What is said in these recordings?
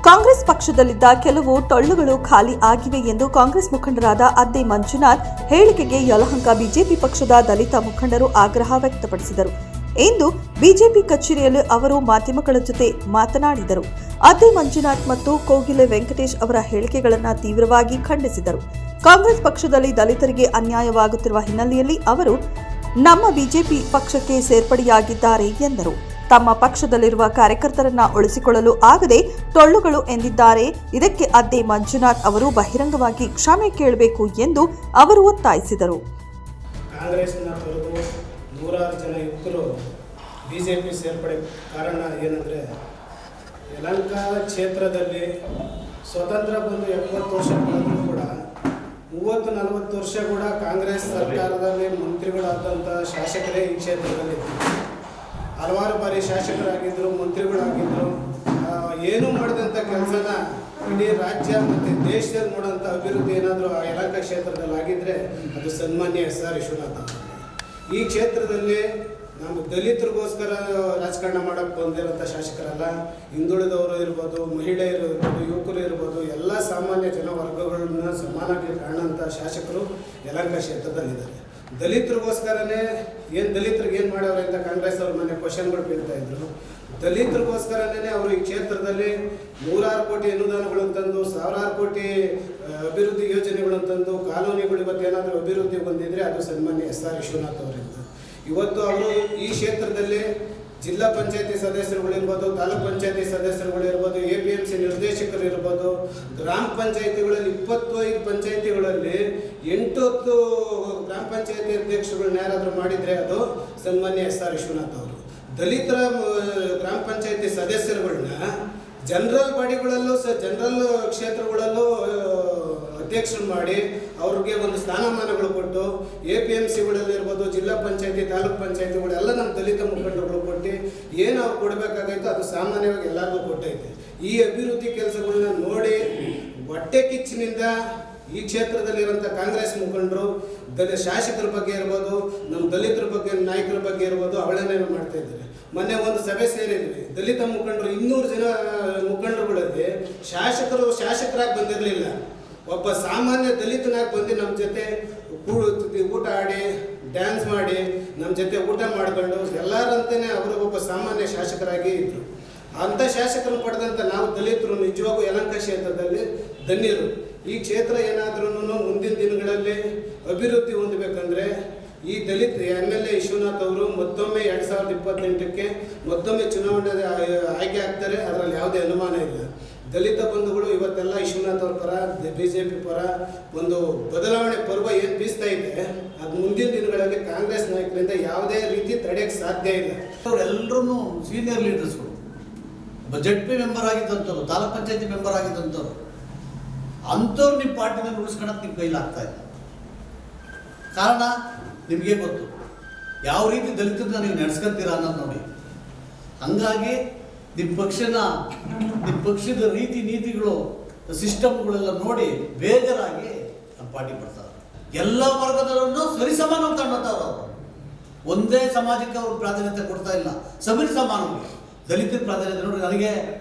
ಕಾಂಗ್ರೆಸ್ ಪಕ್ಷದಲ್ಲಿದ್ದ ಕೆಲವು ಟೊಳ್ಳುಗಳು ಖಾಲಿ ಆಗಿವೆ ಎಂದು ಕಾಂಗ್ರೆಸ್ ಮುಖಂಡರಾದ ಅದ್ದೆ ಮಂಜುನಾಥ್ ಹೇಳಿಕೆಗೆ ಯಲಹಂಕ ಬಿಜೆಪಿ ಪಕ್ಷದ ದಲಿತ ಮುಖಂಡರು ಆಗ್ರಹ ವ್ಯಕ್ತಪಡಿಸಿದರು. ಇಂದು ಬಿಜೆಪಿ ಕಚೇರಿಯಲ್ಲಿ ಅವರು ಮಾಧ್ಯಮಗಳ ಜೊತೆ ಮಾತನಾಡಿದರು. ಅದ್ದೆ ಮಂಜುನಾಥ್ ಮತ್ತು ಕೋಗಿಲೆ ವೆಂಕಟೇಶ್ ಅವರ ಹೇಳಿಕೆಗಳನ್ನು ತೀವ್ರವಾಗಿ ಖಂಡಿಸಿದರು. ಕಾಂಗ್ರೆಸ್ ಪಕ್ಷದಲ್ಲಿ ದಲಿತರಿಗೆ ಅನ್ಯಾಯವಾಗುತ್ತಿರುವ ಹಿನ್ನೆಲೆಯಲ್ಲಿ ಅವರು ನಮ್ಮ ಬಿಜೆಪಿ ಪಕ್ಷಕ್ಕೆ ಸೇರ್ಪಡೆಯಾಗಿದ್ದಾರೆ ಎಂದರು. ತಮ್ಮ ಪಕ್ಷದಲ್ಲಿರುವ ಕಾರ್ಯಕರ್ತರನ್ನ ಉಳಿಸಿಕೊಳ್ಳಲು ಆಗದೆ ಟೊಳ್ಳುಗಳು ಎಂದಿದ್ದಾರೆ. ಇದಕ್ಕೆ ಅದ್ದೆ ಮಂಜುನಾಥ್ ಅವರು ಬಹಿರಂಗವಾಗಿ ಕ್ಷಮೆ ಕೇಳಬೇಕು ಎಂದು ಅವರು ಒತ್ತಾಯಿಸಿದರು. ಕಾಂಗ್ರೆಸ್ನ ತೊರೆದು ನೂರಾರು ಜನ ಯುವಕರು ಬಿಜೆಪಿ ಸೇರ್ಪಡೆ ಕಾರಣ ಏನಂದರೆ, ಯಲಹಂಕ ಕ್ಷೇತ್ರದಲ್ಲಿ ಸ್ವತಂತ್ರ ಬಂದು 70 ವರ್ಷ ಕಳೆದರೂ ಕೂಡ 30-40 ವರ್ಷ ಕೂಡ ಕಾಂಗ್ರೆಸ್ ಸರ್ಕಾರದಲ್ಲಿ ಮಂತ್ರಿಗಳಾದಂಥ ಶಾಸಕರೇ ಈ ಕ್ಷೇತ್ರದಲ್ಲಿ ಹಲವಾರು ಬಾರಿ ಶಾಸಕರಾಗಿದ್ದರು, ಮಂತ್ರಿಗಳಾಗಿದ್ದರು. ಏನೂ ಮಾಡಿದಂಥ ಕೆಲಸನ ಇಡೀ ರಾಜ್ಯ ಮತ್ತು ದೇಶದಲ್ಲಿ ನೋಡೋಂಥ ಅಭಿವೃದ್ಧಿ ಏನಾದರೂ ಆ ಯಲಹಂಕ ಕ್ಷೇತ್ರದಲ್ಲಿ ಆಗಿದ್ದರೆ ಅದು ಸನ್ಮಾನ್ಯ ಎಸ್ ಆರ್ ವಿಶ್ವನಾಥ್. ಈ ಕ್ಷೇತ್ರದಲ್ಲಿ ನಾವು ದಲಿತರಿಗೋಸ್ಕರ ರಾಜಕಾರಣ ಮಾಡೋಕ್ಕೆ ಬಂದಿರೋಂಥ ಶಾಸಕರಲ್ಲ. ಹಿಂದುಳಿದವರು ಇರ್ಬೋದು, ಮಹಿಳೆಯರು ಇರ್ಬೋದು, ಯುವಕರು ಇರ್ಬೋದು, ಎಲ್ಲ ಸಾಮಾನ್ಯ ಜನವರ್ಗಗಳನ್ನ ಸಮಾನವಾಗಿ ಕಾಣೋಂಥ ಶಾಸಕರು ಯಲಹಂಕ ಕ್ಷೇತ್ರದಲ್ಲಿದ್ದಾರೆ. ದಲಿತರಿಗೋಸ್ಕರನೇ ದಲಿತರಿಗೆ ಏನು ಮಾಡ್ಯವ್ರೆ ಅಂತ ಕಾಂಗ್ರೆಸ್ ಅವ್ರ ಮನೆ ಕ್ವಶನ್ಗಳು ಕೇಳ್ತಾ ಇದ್ರು. ದಲಿತರಿಗೋಸ್ಕರನೇ ಅವರು ಈ ಕ್ಷೇತ್ರದಲ್ಲಿ 100 ಕೋಟಿ ಅನುದಾನಗಳನ್ನು ತಂದು, 1000 ಕೋಟಿ ಅಭಿವೃದ್ಧಿ ಯೋಜನೆಗಳನ್ನು ತಂದು, ಕಾಲೋನಿಗಳು ಇವತ್ತೇನಾದರೂ ಅಭಿವೃದ್ಧಿ ಬಂದಿದ್ರೆ ಅದು ಸನ್ಮಾನ್ಯ ಎಸ್ ಆರ್ ವಿಶ್ವನಾಥ್ ಅವರಿಂದ. ಇವತ್ತು ಅವರು ಈ ಕ್ಷೇತ್ರದಲ್ಲಿ ಜಿಲ್ಲಾ ಪಂಚಾಯತಿ ಸದಸ್ಯರುಗಳಿರ್ಬೋದು, ತಾಲೂಕ್ ಪಂಚಾಯತಿ ಸದಸ್ಯರುಗಳಿರ್ಬೋದು, APMC ನಿರ್ದೇಶಕರು ಇರ್ಬೋದು, ಗ್ರಾಮ ಪಂಚಾಯತಿಗಳಲ್ಲಿ 25 ಪಂಚಾಯತಿಗಳಲ್ಲಿ 8 ಗ್ರಾಮ ಪಂಚಾಯತಿ ಅಧ್ಯಕ್ಷರುಗಳನ್ನ ಯಾರಾದರೂ ಮಾಡಿದರೆ ಅದು ಸನ್ಮಾನ್ಯ ಎಸ್ ಆರ್ ವಿಶ್ವನಾಥ್ ಅವರು. ದಲಿತರ ಗ್ರಾಮ ಪಂಚಾಯತಿ ಸದಸ್ಯರುಗಳನ್ನ ಜನರಲ್ ಬಾಡಿಗಳಲ್ಲೂ ಜನರಲ್ ಕ್ಷೇತ್ರಗಳಲ್ಲೂ ಅಧ್ಯಕ್ಷರು ಮಾಡಿ ಅವ್ರಿಗೆ ಒಂದು ಸ್ಥಾನಮಾನಗಳು ಕೊಟ್ಟು, APMCಗಳಲ್ಲಿರ್ಬೋದು, ಜಿಲ್ಲಾ ಪಂಚಾಯತಿ, ತಾಲೂಕ್ ಪಂಚಾಯತಿಗಳೆಲ್ಲ ನಮ್ಮ ದಲಿತ ಮುಖಂಡರುಗಳು ಕೊಟ್ಟು ಏನು ಅವ್ರು ಕೊಡಬೇಕಾಗೈತೋ ಅದು ಸಾಮಾನ್ಯವಾಗಿ ಎಲ್ಲರಿಗೂ ಕೊಟ್ಟೈತೆ. ಈ ಅಭಿವೃದ್ಧಿ ಕೆಲಸಗಳನ್ನ ನೋಡಿ ಹೊಟ್ಟೆ ಕಿಚ್ಚಿನಿಂದ ಈ ಕ್ಷೇತ್ರದಲ್ಲಿರೋಂಥ ಕಾಂಗ್ರೆಸ್ ಮುಖಂಡರು ಶಾಸಕರ ಬಗ್ಗೆ ಇರ್ಬೋದು, ನಮ್ಮ ದಲಿತರ ಬಗ್ಗೆ, ನಾಯಕರ ಬಗ್ಗೆ ಇರ್ಬೋದು, ಅವಳನ್ನೇ ಮಾಡ್ತಾ ಇದ್ದಾರೆ. ಮೊನ್ನೆ ಒಂದು ಸಭೆ ಸೇರಿದ್ವಿ, ದಲಿತ ಮುಖಂಡರು 200 ಜನ ಮುಖಂಡರುಗಳಲ್ಲಿ ಶಾಸಕರಾಗಿ ಬಂದಿರಲಿಲ್ಲ. ಒಬ್ಬ ಸಾಮಾನ್ಯ ದಲಿತನಾಗಿ ಬಂದು ನಮ್ಮ ಜೊತೆ ಊಟ ಆಡಿ, ಡ್ಯಾನ್ಸ್ ಮಾಡಿ, ನಮ್ಮ ಜೊತೆ ಊಟ ಮಾಡ್ಕೊಂಡು ಎಲ್ಲರಂತೆಯೇ ಅವರು ಒಬ್ಬ ಸಾಮಾನ್ಯ ಶಾಸಕರಾಗಿ ಇದ್ದರು. ಅಂಥ ಶಾಸಕರನ್ನು ಪಡೆದಂಥ ನಾವು ದಲಿತರು ನಿಜವಾಗೂ ಯಲಹಂಕ ಕ್ಷೇತ್ರದಲ್ಲಿ ಧನ್ಯರು. ಈ ಕ್ಷೇತ್ರ ಏನಾದ್ರೂ ಮುಂದಿನ ದಿನಗಳಲ್ಲಿ ಅಭಿವೃದ್ಧಿ ಹೊಂದಬೇಕಂದ್ರೆ ಈ ದಲಿತ MLA ವಿಶ್ವನಾಥ್ ಅವರು ಮತ್ತೊಮ್ಮೆ 2028ಕ್ಕೆ ಮತ್ತೊಮ್ಮೆ ಚುನಾವಣೆ ಆಯ್ಕೆ ಆಗ್ತಾರೆ. ಅದರಲ್ಲಿ ಯಾವುದೇ ಅನುಮಾನ ಇಲ್ಲ. ದಲಿತ ಬಂಧುಗಳು ಇವತ್ತೆಲ್ಲ ವಿಶ್ವನಾಥ್ ಅವ್ರ ಪರ, ಬಿಜೆಪಿ ಪರ ಒಂದು ಬದಲಾವಣೆ ಪರ್ವ ಏನು ಬೀಸ್ತಾ ಇದೆ, ಅದು ಮುಂದಿನ ದಿನಗಳಲ್ಲಿ ಕಾಂಗ್ರೆಸ್ ನಾಯಕರಿಂದ ಯಾವುದೇ ರೀತಿ ತಡೆಯಕ್ಕೆ ಸಾಧ್ಯ ಇಲ್ಲ. ಅವರೆಲ್ಲರೂ ಸೀನಿಯರ್ ಲೀಡರ್ಸ್ಗಳು, ZP ಮೆಂಬರ್ ಆಗಿದ್ದಂಥವ್ರು, ತಾಲೂಕ್ ಪಂಚಾಯತಿ ಮೆಂಬರ್ ಆಗಿದ್ದಂಥವ್ರು, ಅಂಥವ್ರು ನಿಮ್ಮ ಪಾರ್ಟಿನಲ್ಲಿ ಉಳಿಸ್ಕೊಳಕ್ಕೆ ನಿಮ್ಮ ಕೈಲಾಗ್ತಾ ಇಲ್ಲ. ಕಾರಣ ನಿಮಗೆ ಗೊತ್ತು ಯಾವ ರೀತಿ ದಲಿತರನ್ನ ನೀವು ನಡೆಸ್ಕೊಂತೀರ ಅನ್ನೋದು ನೋಡಿ. ಹಂಗಾಗಿ ನಿಮ್ಮ ಪಕ್ಷದ ರೀತಿ ನೀತಿಗಳು, ಸಿಸ್ಟಮ್ಗಳೆಲ್ಲ ನೋಡಿ ಬೇಜಾರಾಗಿ ನಮ್ಮ ಪಾರ್ಟಿ ಬರ್ತಾರೆ. ಎಲ್ಲ ವರ್ಗದವರನ್ನು ಸರಿಸಮಾನ ತಗೊಂಡವ್ರು. ಅವರು ಒಂದೇ ಸಮಾಜಕ್ಕೆ ಅವ್ರು ಪ್ರಾಧಾನ್ಯತೆ ಕೊಡ್ತಾ ಇಲ್ಲ, ಸಬರಿ ಸಮಾನವಾಗಿ ದಲಿತರ ಪ್ರಾಧಾನ್ಯತೆ ನೋಡಿ. ನನಗೆ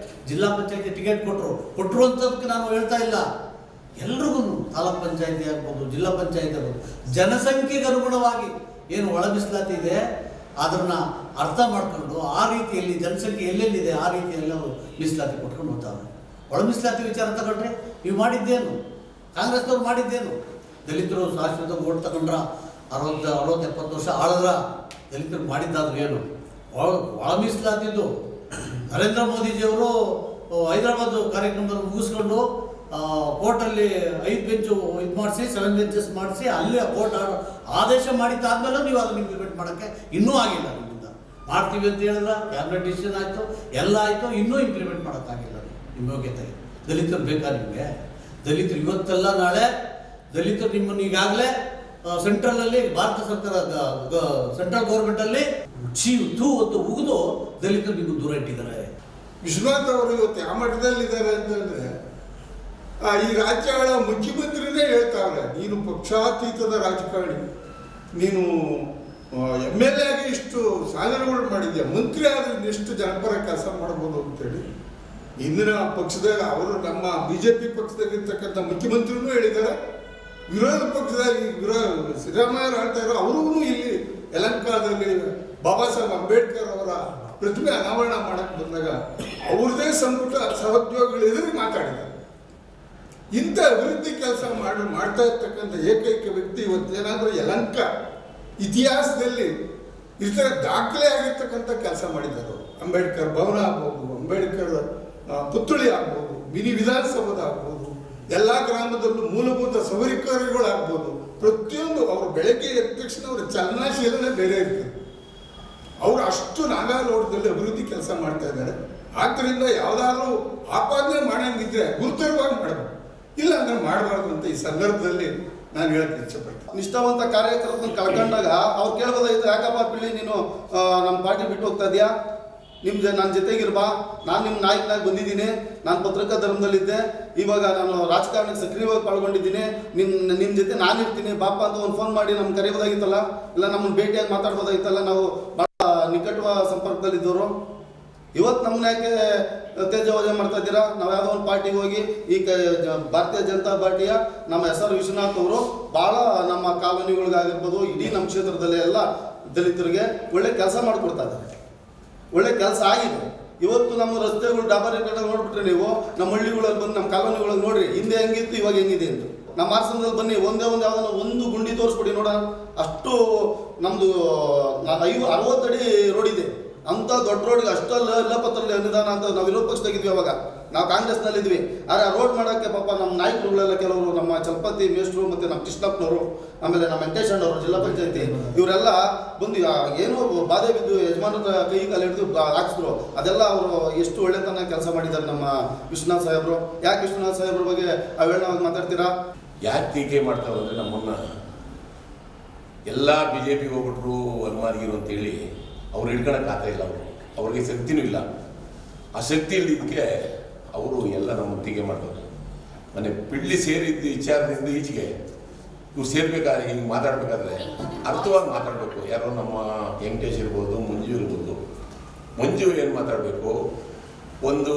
ಜಿಲ್ಲಾ ಪಂಚಾಯತಿ ಟಿಕೆಟ್ ಕೊಟ್ಟರು ಅಂತದಕ್ಕೆ ನಾನು ಹೇಳ್ತಾ ಇಲ್ಲ. ಎಲ್ರಿಗೂ ತಾಲೂಕ್ ಪಂಚಾಯತಿ ಆಗ್ಬೋದು, ಜಿಲ್ಲಾ ಪಂಚಾಯತಿ ಆಗ್ಬೋದು, ಜನಸಂಖ್ಯೆಗೆ ಅನುಗುಣವಾಗಿ ಏನು ಒಳ ಮೀಸಲಾತಿ ಇದೆ ಅದನ್ನು ಅರ್ಥ ಮಾಡಿಕೊಂಡು ಆ ರೀತಿಯಲ್ಲಿ ಜನಸಂಖ್ಯೆ ಎಲ್ಲೆಲ್ಲಿದೆ ಆ ರೀತಿಯಲ್ಲಿ ಅವರು ಮೀಸಲಾತಿ ಕೊಟ್ಕೊಂಡು ಹೋಗ್ತಾರೆ. ಒಳ ಮೀಸಲಾತಿ ವಿಚಾರ ತಗೊಂಡ್ರೆ ನೀವು ಮಾಡಿದ್ದೇನು? ಕಾಂಗ್ರೆಸ್ನವ್ರು ಮಾಡಿದ್ದೇನು? ದಲಿತರು ಶಾಶ್ವತ ಓಟ್ ತಗೊಂಡ್ರ 60-70 ವರ್ಷ ಆಳಿದ್ರ ದಲಿತರು ಮಾಡಿದ್ದಾದ್ರು ಏನು? ಒಳ ಮೀಸಲಾತಿದ್ದು ನರೇಂದ್ರ ಮೋದಿಜಿಯವರು ಹೈದರಾಬಾದ್ ಕಾರ್ಯಕ್ರಮದಲ್ಲಿ ಮುಗಿಸ್ಕೊಂಡು ಕೋರ್ಟಲ್ಲಿ 5 ಬೆಂಚು ಇದು ಮಾಡಿಸಿ 7 ಬೆಂಚಸ್ ಮಾಡಿಸಿ ಅಲ್ಲಿ ಕೋರ್ಟ್ ಆದೇಶ ಮಾಡಿದ್ದಾದ್ಮೇಲೆ ನೀವು ಅದನ್ನು ಇಂಪ್ಲಿಮೆಂಟ್ ಮಾಡೋಕ್ಕೆ ಇನ್ನೂ ಆಗಿಲ್ಲ. ನಿಮ್ಮಿಂದ ಮಾಡ್ತೀವಿ ಅಂತ ಹೇಳಿದ್ರೆ ಕ್ಯಾಬಿನೆಟ್ ಡಿಸಿಷನ್ ಆಯಿತು, ಎಲ್ಲ ಆಯಿತು, ಇನ್ನೂ ಇಂಪ್ಲಿಮೆಂಟ್ ಮಾಡೋಕ್ಕಾಗಿಲ್ಲ. ನಿಮ್ಮ ಯೋಗ್ಯತೆ ದಲಿತರು ಬೇಕಾ ನಿಮಗೆ? ದಲಿತರು ಇವತ್ತೆಲ್ಲ ನಾಳೆ ದಲಿತರು ನಿಮ್ಮನ್ನು ಈಗಾಗಲೇ ಸೆಂಟ್ರಲಲ್ಲಿ ಭಾರತ ಸರ್ಕಾರ ಸೆಂಟ್ರಲ್ ಗೌರ್ಮೆಂಟಲ್ಲಿ ಹೊತ್ತು ಉಗಿದು ದಲಿತರು ನಿಮಗೆ ದೂರ ಇಟ್ಟಿದ್ದಾರೆ. ವಿಶ್ವನಾಥ್ ಅವರು ಇವತ್ತು ಯಾವ ಮಟ್ಟದಲ್ಲಿದ್ದಾರೆ ಅಂತಂದರೆ, ಈ ರಾಜ್ಯಗಳ ಮುಖ್ಯಮಂತ್ರಿನೇ ಹೇಳ್ತಾವ್ರೆ, ನೀನು ಪಕ್ಷಾತೀತದ ರಾಜಕಾರಣಿ, ನೀನು MLA ಆಗಿ ಇಷ್ಟು ಸಾಧನೆಗಳು ಮಾಡಿದ್ಯಾ, ಮಂತ್ರಿ ಆದ್ರೆ ಇನ್ನೆಷ್ಟು ಜನಪರ ಕೆಲಸ ಮಾಡ್ಬೋದು ಅಂತೇಳಿ ಇಂದಿನ ಪಕ್ಷದಾಗ ಅವರು ನಮ್ಮ BJP ಪಕ್ಷದಾಗಿರ್ತಕ್ಕಂಥ ಮುಖ್ಯಮಂತ್ರಿನೂ ಹೇಳಿದ್ದಾರೆ, ವಿರೋಧ ಪಕ್ಷದಲ್ಲಿ ಸಿದ್ದರಾಮಯ್ಯ ಆಳ್ತಾ ಇರೋ ಅವರು ಇಲ್ಲಿ ಯಲಹಂಕದಲ್ಲಿ ಬಾಬಾ ಸಾಹೇಬ್ ಅಂಬೇಡ್ಕರ್ ಅವರ ಪ್ರತಿಮೆ ಅನಾವರಣ ಮಾಡಕ್ಕೆ ಬಂದಾಗ ಅವ್ರದೇ ಸಂಪುಟ ಸಹೋದ್ಯೋಗಿಗಳು ಎದುರು ಮಾತಾಡಿದ್ದಾರೆ. ಇಂಥ ಅಭಿವೃದ್ಧಿ ಕೆಲಸ ಮಾಡ್ತಾ ಇರ್ತಕ್ಕಂಥ ಏಕೈಕ ವ್ಯಕ್ತಿ ಇವತ್ತೇನಾದರೂ ಯಲಹಂಕ ಇತಿಹಾಸದಲ್ಲಿ ಇತರ ದಾಖಲೆ ಆಗಿರ್ತಕ್ಕಂಥ ಕೆಲಸ ಮಾಡಿದ್ದಾರೆ. ಅಂಬೇಡ್ಕರ್ ಭವನ ಆಗ್ಬೋದು, ಅಂಬೇಡ್ಕರ್ ಪುತ್ಥಳಿ ಆಗ್ಬೋದು, ಮಿನಿ ವಿಧಾನಸೌಧ ಆಗ್ಬೋದು, ಎಲ್ಲ ಗ್ರಾಮದಲ್ಲೂ ಮೂಲಭೂತ ಸೌಕರ್ಯಗಳಾಗ್ಬೋದು, ಪ್ರತಿಯೊಂದು ಅವರು ಬೆಳಗ್ಗೆ ಎದ್ದ ತಕ್ಷಣ ಅವರ ಚಲನಶೀಲನೆ ಬೇರೆ ಇರ್ತದೆ. ಅವರು ಅಷ್ಟು ನಾಗಾಲೋಟದಲ್ಲಿ ಅಭಿವೃದ್ಧಿ ಕೆಲಸ ಮಾಡ್ತಾ ಇದ್ದಾರೆ. ಆದ್ದರಿಂದ ಯಾವುದಾದ್ರೂ ಆಪಾದನೆ ಮಾಡಂಗಿದ್ರೆ ಗುರುತರವಾಗಿ ಮಾಡಬೇಕು, ಇಲ್ಲ ಅಂದ್ರೆ ಮಾಡಬಾರ್ದು ಅಂತ ಈ ಸಂದರ್ಭದಲ್ಲಿ ನಾನು ಹೇಳಕ್ಕೆ ಇಚ್ಛೆಪಡ್ತೀನಿ. ನಿಷ್ಠಾವಂತ ಕಾರ್ಯಕರ್ತನ ಕಳ್ಕೊಂಡಾಗ ಅವ್ರು ಕೇಳ್ಬೋದಾಯ್ತು, ಯಾಕಪ್ಪ ಪಿಳ್ಳಿ ನೀನು ನಮ್ಮ ಪಾರ್ಟಿ ಬಿಟ್ಟು ಹೋಗ್ತಾ ಇದೆಯಾ, ನನ್ನ ಜೊತೆಗಿರ್ಬಾ, ನಾನು ನಿಮ್ಮ ನಾಯಕನಾಗಿ ಬಂದಿದ್ದೀನಿ, ನಾನು ಪತ್ರಿಕಾ ಧರ್ಮದಲ್ಲಿದ್ದೆ, ಇವಾಗ ನಾನು ರಾಜಕಾರಣಕ್ಕೆ ಸಕ್ರಿಯವಾಗಿ ಪಾಲ್ಗೊಂಡಿದ್ದೀನಿ, ನಿಮ್ಮ ಜೊತೆ ನಾನು ಇರ್ತೀನಿ ಬಾಪ ಅಂತ ಒಂದು ಫೋನ್ ಮಾಡಿ ನಮ್ಗೆ ಕರೆಯೋದಾಗಿತ್ತಲ್ಲ, ಇಲ್ಲ ನಮ್ಮನ್ನು ಭೇಟಿಯಾಗಿ ಮಾತಾಡ್ಬೋದಾಗಿತ್ತಲ್ಲ. ನಾವು ಭಾಳ ನಿಕಟವಾದ ಸಂಪರ್ಕದಲ್ಲಿದ್ದವರು. ಇವತ್ತು ನಮ್ಮನ್ನ ಯಾಕೆ ತೇಜೋವಧೆ ಮಾಡ್ತಾ ಇದ್ದೀರಾ? ನಾವು ಯಾವುದೋ ಒಂದು ಪಾರ್ಟಿಗೆ ಹೋಗಿ ಈ ಭಾರತೀಯ ಜನತಾ ಪಾರ್ಟಿಯ ನಮ್ಮ SR ವಿಶ್ವನಾಥ್ ಅವರು ಭಾಳ ನಮ್ಮ ಕಾಲೋನಿಗಳಿಗಾಗಿರ್ಬೋದು, ಇಡೀ ನಮ್ಮ ಕ್ಷೇತ್ರದಲ್ಲಿ ಎಲ್ಲ ದಲಿತರಿಗೆ ಒಳ್ಳೆ ಕೆಲಸ ಮಾಡಿಕೊಡ್ತಾ ಇದ್ದಾರೆ. ಒಳ್ಳೆ ಕೆಲಸ ಆಗಿದೆ. ಇವತ್ತು ನಮ್ಮ ರಸ್ತೆಗಳು ಡಾಬಾರಿ ಕಡೆ ನೋಡ್ಬಿಟ್ರೆ ನೀವು ನಮ್ಮ ಹಳ್ಳಿಗಳಲ್ಲಿ ಬಂದು ನಮ್ಮ ಕಾಲೋನಿಗಳಲ್ಲಿ ನೋಡ್ರಿ, ಹಿಂದೆ ಹೆಂಗಿತ್ತು ಇವಾಗ ಹೆಂಗಿದೆ ಅಂತ. ನಮ್ಮ ಆರ್ಸನದಲ್ಲಿ ಬನ್ನಿ, ಒಂದೇ ಒಂದು ಯಾವುದನ್ನ ಒಂದು ಗುಂಡಿ ತೋರಿಸ್ಬಿಡಿ ನೋಡೋಣ. ಅಷ್ಟು ನಮ್ಮದು 60 ಅಡಿ ರೋಡ್ ಇದೆ. ಅಂಥ ದೊಡ್ಡ ರೋಡ್ಗೆ ಅಷ್ಟಲ್ಲ ಲಪತ್ರಲ್ಲಿ ಅನುದಾನ ಅಂತ ನಾವು ವಿರೋಧ ಪಕ್ಷದಾಗಿದ್ವಿ. ಅವಾಗ ನಾವು ಕಾಂಗ್ರೆಸ್ನಲ್ಲಿದ್ವಿ. ಆದರೆ ಆ ರೋಡ್ ಮಾಡೋಕ್ಕೆ ಪಾಪ ನಮ್ಮ ನಾಯಕರುಗಳೆಲ್ಲ ಕೆಲವರು, ನಮ್ಮ ಚಲಪತಿ ಮೇಷ್ಟ್ರು ಮತ್ತು ನಮ್ಮ ಕೃಷ್ಣಪ್ಪನವರು, ಆಮೇಲೆ ನಮ್ಮ ವೆಂಕಟೇಶಣ್ಣವರು ಜಿಲ್ಲಾ ಪಂಚಾಯತಿ, ಇವರೆಲ್ಲ ಬಂದು ಏನೋ ಬಾಧೆ ಬಿದ್ದು ಯಜಮಾನರ ಕೈ ಕಾಲು ಹಿಡಿದು ಹಾಕಿಸಿದ್ರು. ಅದೆಲ್ಲ ಅವರು ಎಷ್ಟು ಒಳ್ಳೆತನ ಕೆಲಸ ಮಾಡಿದ್ದಾರೆ ನಮ್ಮ ವಿಶ್ವನಾಥ್ ಸಾಹೇಬರು. ಯಾಕೆ ವಿಶ್ವನಾಥ್ ಸಾಹೇಬ್ರ ಬಗ್ಗೆ ಅವೇಳವಾಗಿ ಮಾತಾಡ್ತೀರಾ? ಯಾಕೆ ಟೀಕೆ ಮಾಡ್ತಾವ್ರು ಅಂದರೆ, ನಮ್ಮನ್ನು ಎಲ್ಲ BJPಗೆ ಹೋಗ್ಬಿಟ್ರು ಅಲ್ಮಾರಿಗಿರು ಅಂತೇಳಿ ಅವ್ರು ಹಿಡ್ಕೊಳಕ್ಕೆ ಆಗ್ತಾ ಇಲ್ಲ. ಅವ್ರಿಗೆ ಶಕ್ತಿನೂ ಇಲ್ಲ. ಆ ಶಕ್ತಿ ಇಲ್ಲದಿದ್ದಕ್ಕೆ ಅವರು ಎಲ್ಲ ನಮ್ಮನ್ನು ಟೀಕೆ ಮಾಡ್ತಾರೆ. ಮನೆ ಪಿಳ್ಳಿ ಸೇರಿದ್ದು ವಿಚಾರದಿಂದ ಈಚೆಗೆ ಇವ್ರು ಸೇರ್ಬೇಕಾದ್ರೆ, ಹಿಂಗೆ ಮಾತಾಡಬೇಕಾದ್ರೆ ಅರ್ಥವಾಗಿ ಮಾತಾಡಬೇಕು. ಯಾರೋ ನಮ್ಮ ವೆಂಕಟೇಶ್ ಇರ್ಬೋದು, ಮಂಜು ಇರ್ಬೋದು. ಮಂಜು ಏನು ಮಾತಾಡಬೇಕು, ಒಂದು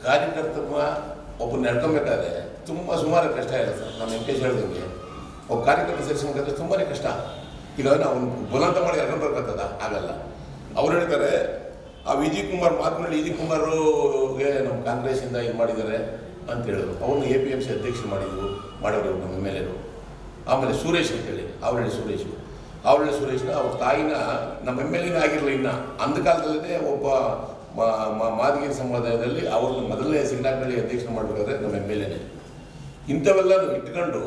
ಕಾರ್ಯಕರ್ತ ಒಬ್ಬ ನಡ್ಕೊಬೇಕಾದ್ರೆ ಸುಮಾರು ಕಷ್ಟ ಇಲ್ಲ ಸರ್. ನಮ್ಮ ವೆಂಕಟೇಶ್ ಹೇಳ್ದಂಗೆ ಒಬ್ಬ ಕಾರ್ಯಕರ್ತ ಸೇರಿಸ್ಬೇಕಾದ್ರೆ ತುಂಬಾ ಕಷ್ಟ. ಈಗ ನಾವು ಬಲವಂತ ಮಾಡಿ ಎರ್ಕೊಂಡು ಬರ್ಕತ್ತದ ಆಗಲ್ಲ. ಅವ್ರು ಹೇಳ್ತಾರೆ, ಆ ವಿಜಯ್ ಕುಮಾರ್ ಮಾತನಾಡಿ ವಿಜಯ್ ಕುಮಾರ್ಗೆ ನಮ್ಮ ಕಾಂಗ್ರೆಸ್ಸಿಂದ ಇದು ಮಾಡಿದ್ದಾರೆ ಅಂತ ಹೇಳಿದ್ರು. ಅವ್ರನ್ನ APMC ಅಧ್ಯಕ್ಷರು ಮಾಡೋರು ನಮ್ಮ MLA. ಆಮೇಲೆ ಸುರೇಶ್ ಅಂತೇಳಿ ಅವರಳ್ಳಿ ಸುರೇಶ್ನ ಅವ್ರ ತಾಯಿನ ನಮ್ಮ MLA ಆಗಿರಲಿಲ್ಲ. ಇನ್ನು ಅಂದ ಕಾಲದಲ್ಲೇ ಒಬ್ಬ ಮಾದಿಗೆ ಸಮುದಾಯದಲ್ಲಿ ಅವ್ರನ್ನ ಮೊದಲನೇ ಸಿಗ್ನಾಕ್ನಲ್ಲಿ ಅಧ್ಯಕ್ಷರು ಮಾಡಬೇಕಾದ್ರೆ ನಮ್ಮ MLA. ಇಂಥವೆಲ್ಲ ಇಟ್ಕೊಂಡು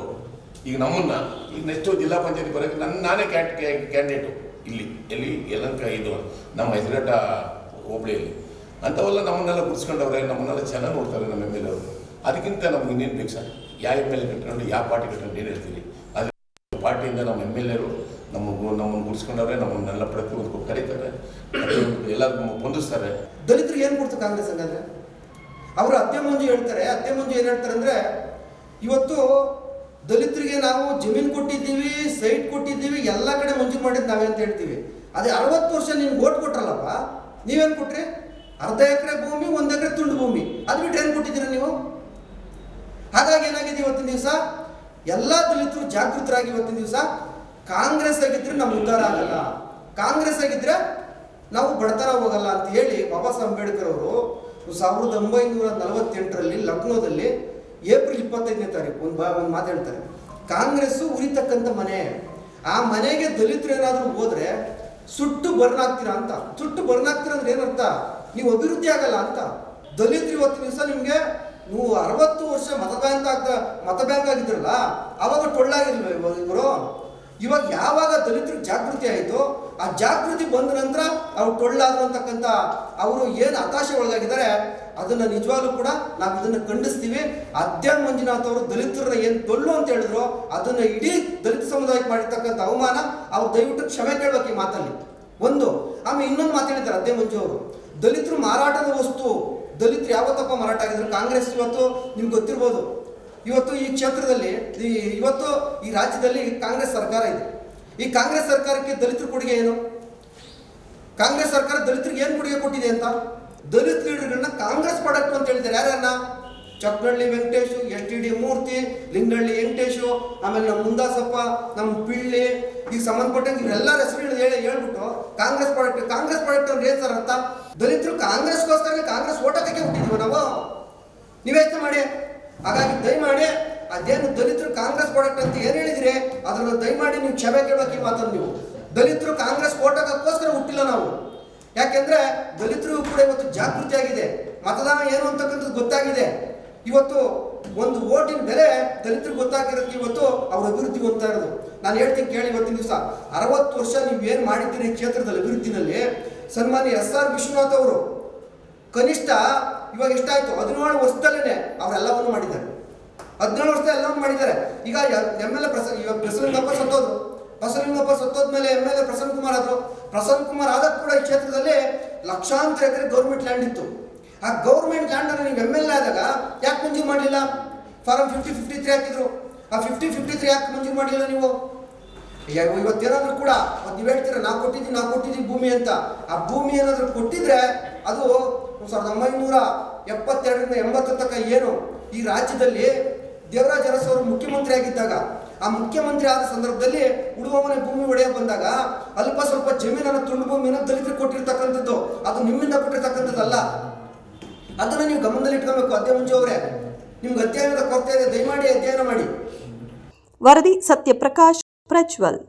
ಈಗ ನಮ್ಮನ್ನು ಈಗ ನೆಕ್ಸ್ಟು ಜಿಲ್ಲಾ ಪಂಚಾಯತಿ ಬರೋಕ್ಕೆ ನಾನೇ ಕ್ಯಾಂಡಿಡೇಟು ಎಲ್ಲಿ ಯಲಹಂಕ ಇದು ನಮ್ಮ ಹೆಸರಘಟ್ಟ ಹೋಬಳಿಯಲ್ಲಿ. ಅಂಥವೆಲ್ಲ ನಮ್ಮನ್ನೆಲ್ಲ ಗುರ್ಸ್ಕೊಂಡವ್ರೆ, ನಮ್ಮನ್ನೆಲ್ಲ ಚೆನ್ನಾಗಿ ನೋಡ್ತಾರೆ ನಮ್ಮ MLA ಅವರು. ಅದಕ್ಕಿಂತ ನಮ್ಗೆ ಇನ್ನೇನು ಬೇಕು ಸರ್? ಯಾವ MLA ಕಟ್ಕೊಂಡು ಯಾವ ಪಾರ್ಟಿ ಕಟ್ಕೊಂಡು ಏನು ಹೇಳ್ತೀವಿ? ಅದು ಪಾರ್ಟಿಯಿಂದ ನಮ್ಮ MLA ನಮ್ಮನ್ನು ಗುರ್ಸ್ಕೊಂಡವ್ರೆ, ನಮ್ಮನ್ನೆಲ್ಲ ಪ್ರತಿಯೊಂದು ಕರೀತಾರೆ, ಎಲ್ಲ ಹೊಂದಿಸ್ತಾರೆ. ದಲಿತರಿಗೆ ಏನು ಕೊಡ್ತು ಕಾಂಗ್ರೆಸ್ ಹಂಗಂದ್ರೆ? ಅವರು ಅತ್ತೆ ಮಂಜು ಹೇಳ್ತಾರೆ. ಅತ್ತೆ ಮಂಜು ಏನು ಹೇಳ್ತಾರೆ ಅಂದರೆ, ಇವತ್ತು ದಲಿತರಿಗೆ ನಾವು ಜಮೀನು ಕೊಟ್ಟಿದ್ದೀವಿ, ಸೈಟ್ ಕೊಟ್ಟಿದ್ದೀವಿ, ಎಲ್ಲ ಕಡೆ ಮಂಜೂರು ಮಾಡಿದ್ದು ನಾವೇ ಅಂತ ಹೇಳ್ತೀವಿ. ಅದೇ 60 ವರ್ಷ ನಿಮ್ಗೆ ಓಟ್ ಕೊಟ್ರಲ್ಲಪ್ಪ, ನೀವೇನು ಕೊಟ್ರಿ? ಅರ್ಧ ಎಕರೆ ಭೂಮಿ, 1 ಎಕರೆ ತುಂಡು ಭೂಮಿ, ಅದು ಬಿಟ್ಟು ಏನು ಕೊಟ್ಟಿದ್ದೀರ ನೀವು? ಹಾಗಾಗಿ ಏನಾಗಿದೆ ಇವತ್ತಿನ ದಿವಸ ಎಲ್ಲ ದಲಿತರು ಜಾಗೃತರಾಗಿ ಇವತ್ತಿನ ದಿವಸ ಕಾಂಗ್ರೆಸ್ ಆಗಿದ್ರೆ ನಮ್ಗೆ ಉದ್ಧಾರ ಆಗಲ್ಲ, ಕಾಂಗ್ರೆಸ್ ಆಗಿದ್ರೆ ನಾವು ಬಡತನ ಹೋಗಲ್ಲ ಅಂತ ಹೇಳಿ ಬಾಬಾ ಸಾಹೇಬ್ ಅಂಬೇಡ್ಕರ್ ಅವರು 1948ರಲ್ಲಿ ಲಕ್ನೋದಲ್ಲಿ ಏಪ್ರಿಲ್ 25ನೇ ತಾರೀಕು ಒಂದು ಮಾತು ಹೇಳ್ತಾರೆ, ಕಾಂಗ್ರೆಸ್ಸು ಉರಿತಕ್ಕಂಥ ಮನೆ, ಆ ಮನೆಗೆ ದಲಿತರು ಏನಾದರೂ ಹೋದ್ರೆ ಸುಟ್ಟು ಬರ್ನಾಗ್ತೀರಾ ಅಂತ. ಸುಟ್ಟು ಬರ್ನಾಗ್ತೀರಾ ಅಂದ್ರೆ ಏನರ್ಥ? ನೀವು ಅಭಿವೃದ್ಧಿ ಆಗಲ್ಲ ಅಂತ. ದಲಿತರು ಇವತ್ತಿನ ದಿವಸ ನಿಮಗೆ ನೀವು 60 ವರ್ಷ ಮತ ಬ್ಯಾಂಕ್ ಆಗಿದ್ರಲ್ಲ, ಅವಾಗ ಟೊಳ್ಳಾಗಿರ್ಲಿಲ್ಲ ಇವರು. ಇವಾಗ ಯಾವಾಗ ದಲಿತರಿಗೆ ಜಾಗೃತಿ ಆಯಿತು, ಆ ಜಾಗೃತಿ ಬಂದ ನಂತರ ಅವ್ರು ಟೊಳ್ಳಾದ್ರು ಅಂತಕ್ಕಂಥ ಅವರು ಏನು ಹತಾಶೆ ಒಳಗಾಗಿದ್ದಾರೆ, ಅದನ್ನು ನಿಜವಾಗ್ಲೂ ಕೂಡ ನಾವು ಇದನ್ನು ಖಂಡಿಸ್ತೀವಿ. ಅದ್ಯ ಮಂಜುನಾಥ್ ಅವರು ದಲಿತರನ್ನ ಏನು ಟೊಳ್ಳು ಅಂತ ಹೇಳಿದ್ರು, ಅದನ್ನು ಇಡೀ ದಲಿತ ಸಮುದಾಯಕ್ಕೆ ಮಾಡಿರ್ತಕ್ಕಂಥ ಅವಮಾನ. ಅವ್ರು ದಯವಿಟ್ಟು ಕ್ಷಮೆ ಕೇಳಬೇಕು ಈ ಮಾತಲ್ಲಿ ಒಂದು. ಆಮೇಲೆ ಇನ್ನೊಂದು ಮಾತಾಡಿದ್ದಾರೆ ಅದ್ಯ ಮಂಜು ಅವರು, ದಲಿತರು ಮಾರಾಟದ ವಸ್ತು. ದಲಿತರು ಯಾವತ್ತಪ್ಪ ಮಾರಾಟ ಆಗಿದ್ರು? ಕಾಂಗ್ರೆಸ್ ಇವತ್ತು ನಿಮ್ಗೆ ಗೊತ್ತಿರ್ಬೋದು, ಇವತ್ತು ಈ ಕ್ಷೇತ್ರದಲ್ಲಿ ಇವತ್ತು ಈ ರಾಜ್ಯದಲ್ಲಿ ಕಾಂಗ್ರೆಸ್ ಸರ್ಕಾರ ಇದೆ. ಈ ಕಾಂಗ್ರೆಸ್ ಸರ್ಕಾರಕ್ಕೆ ದಲಿತರ ಕೊಡುಗೆ ಏನು? ಕಾಂಗ್ರೆಸ್ ಸರ್ಕಾರ ದಲಿತರಿಗೆ ಏನು ಕೊಡುಗೆ ಕೊಟ್ಟಿದೆ ಅಂತ ದಲಿತ ಲೀಡರ್ಗಳನ್ನ ಕಾಂಗ್ರೆಸ್ ಪ್ರಾಡಕ್ಟ್ ಅಂತ ಹೇಳ್ತಾರೆ. ಯಾರನ್ನ? ಚಕ್ನಳ್ಳಿ ವೆಂಕಟೇಶು, STD ಮೂರ್ತಿ, ಲಿಂಗಳ್ಳಿ ವೆಂಕಟೇಶು, ಆಮೇಲೆ ನಮ್ಮ ಮುಂದಾಸಪ್ಪ, ನಮ್ಮ ಪಿಳ್ಳಿ, ಈಗ ಸಂಬಂಧಪಟ್ಟಂಗೆ ಇವರೆಲ್ಲರ ಹೆಸರು ಹೇಳ್ಬಿಟ್ಟು ಕಾಂಗ್ರೆಸ್ ಪ್ರಾಡಕ್ಟ್ ಅಂದ್ರೆ ಏನ್ ಸರ್ ಅರ್ಥ? ದಲಿತರು ಕಾಂಗ್ರೆಸ್ಗೋಸ್ಕರ ಕಾಂಗ್ರೆಸ್ ಓಟಕ್ಕೆ ಹುಟ್ಟಿದ್ವಿ ನಾವು, ನೀವೇ ಯೋಚನೆ ಮಾಡಿ. ಹಾಗಾಗಿ ದಯಮಾಡಿ ಅದೇನು ದಲಿತರು ಕಾಂಗ್ರೆಸ್ ಪ್ರಾಡಕ್ಟ್ ಅಂತ ಏನು ಹೇಳಿದ್ರಿ ಅದನ್ನ ದಯಮಾಡಿ ನೀವು ಕ್ಷಮೆ ಕೇಳೋಕೆ ಮಾತಾಡಿ. ನೀವು ದಲಿತರು ಕಾಂಗ್ರೆಸ್ ಓಟಕ್ಕೋಸ್ಕರ ಹುಟ್ಟಿಲ್ಲ ನಾವು. ಯಾಕೆಂದ್ರೆ ದಲಿತರು ಕೂಡ ಇವತ್ತು ಜಾಗೃತಿ ಆಗಿದೆ, ಮತದಾನ ಏನು ಅಂತಕ್ಕಂಥದ್ದು ಗೊತ್ತಾಗಿದೆ. ಇವತ್ತು ಒಂದು ಓಟಿನ ಬೆಲೆ ದಲಿತರಿಗೆ ಗೊತ್ತಾಗಿರೋದಕ್ಕೆ ಇವತ್ತು ಅವ್ರ ಅಭಿವೃದ್ಧಿ ಹೊಂದ್ತಾ ಇರೋದು. ನಾನು ಹೇಳ್ತೀನಿ ಕೇಳಿ, ಇವತ್ತಿನ ದಿವಸ 60 ವರ್ಷ ನೀವೇನು ಮಾಡಿದ್ದೀರಿ ಕ್ಷೇತ್ರದಲ್ಲಿ ಅಭಿವೃದ್ಧಿನಲ್ಲಿ, ಸನ್ಮಾನ್ಯ SR ವಿಶ್ವನಾಥ್ ಅವರು ಕನಿಷ್ಠ ಇವಾಗ ಎಷ್ಟಾಯ್ತು 17 ವರ್ಷದಲ್ಲೇ ಅವರೆಲ್ಲವನ್ನು ಮಾಡಿದ್ದಾರೆ. 17 ವರ್ಷದ ಎಲ್ಲವನ್ನು ಮಾಡಿದ್ದಾರೆ. ಈಗ MLA ಇವಾಗ ಬಸವಲಿಂಗಪ್ಪ ಸತ್ತೋದ್ಮೇಲೆ MLA ಪ್ರಸನ್ನ ಕುಮಾರ್ ಆದರು. ಪ್ರಸನ್ನ ಕುಮಾರ್ ಆದಾಗ ಕೂಡ ಈ ಕ್ಷೇತ್ರದಲ್ಲಿ ಲಕ್ಷಾಂತರ ಎಕರೆ ಗೌರ್ಮೆಂಟ್ ಲ್ಯಾಂಡ್ ಇತ್ತು. ಆ ಗೌರ್ಮೆಂಟ್ ಲ್ಯಾಂಡ್ ಅನ್ನು ನೀವು MLA ಆದಾಗ ಯಾಕೆ ಮಂಜೂರು ಮಾಡಲಿಲ್ಲ? ಫಾರಂ 50-53 ಹಾಕಿದ್ರು. ಆ 50-53 ಯಾಕೆ ಮಂಜೂರು ಮಾಡಲಿಲ್ಲ ನೀವು? ಇವತ್ತೇನಾದ್ರೂ ಕೂಡ ನೀವು ಹೇಳ್ತೀರ ನಾವು ಕೊಟ್ಟಿದ್ದೀವಿ ಭೂಮಿ ಅಂತ. ಆ ಭೂಮಿ ಏನಾದರೂ ಕೊಟ್ಟಿದ್ರೆ ಅದು 1972ರಿಂದ 80 ತನಕ ಏನು ಈ ರಾಜ್ಯದಲ್ಲಿ ದೇವರಾಜ ಅರಸು ಅವರು ಮುಖ್ಯಮಂತ್ರಿ ಆಗಿದ್ದಾಗ, ಆ ಮುಖ್ಯಮಂತ್ರಿ ಆದ ಸಂದರ್ಭದಲ್ಲಿ ಉಳುವಮನೆ ಭೂಮಿ ಒಡೆಯ ಬಂದಾಗ ಅಲ್ಪ ಸ್ವಲ್ಪ ಜಮೀನನ್ನು ತುಂಡು ಭೂಮಿಯನ್ನು ದಲಿತರಿಗೆ ಕೊಟ್ಟಿರ್ತಕ್ಕಂಥದ್ದು, ಅದು ನಿಮ್ಮಿಂದ ಕೊಟ್ಟಿರ್ತಕ್ಕಂಥದ್ದಲ್ಲ. ಅದನ್ನು ನೀವು ಗಮನದಲ್ಲಿ ಇಟ್ಕೊಬೇಕು. ಅಧ್ಯಯ ಮಂಜು ಅವರೇ, ನಿಮ್ಗೆ ಅಧ್ಯಯನದ ಕೊರತೆ ಇದೆ, ದಯಮಾಡಿ ಅಧ್ಯಯನ ಮಾಡಿ. ವರದಿ ಸತ್ಯಪ್ರಕಾಶ್ ಪ್ರಜ್ವಲ್.